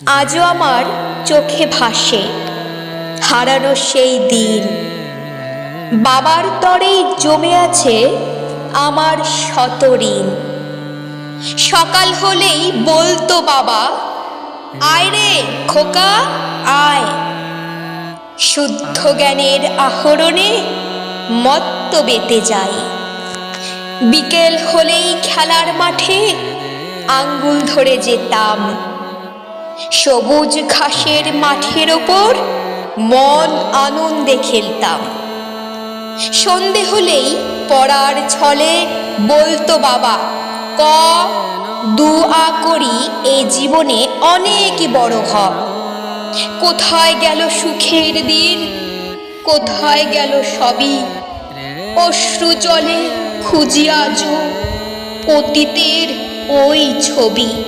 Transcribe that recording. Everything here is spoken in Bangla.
আজও আমার চোখে ভাসে হারানো সেই দিন। বাবার তরেই জমে আছে আমার শত ঋণ। সকাল হলেই বলতো বাবা, আয় রে খোকা আয়। শুদ্ধ জ্ঞানের আহরণে মত্ত বেতে যাই। বিকেল হলেই খেলার মাঠে আঙ্গুল ধরে যেতাম। সবুজ ঘাসের মাঠের ওপর মন আনন্দে খেলতাম। সন্ধে হলেই পড়ার ছলে বলতো বাবা, ক দুআ করি এ জীবনে অনেক বড় হ। কোথায় গেল সুখের দিন, কোথায় গেল সবই? অশ্রু জলে খুঁজি আজও অতীতের ওই ছবি।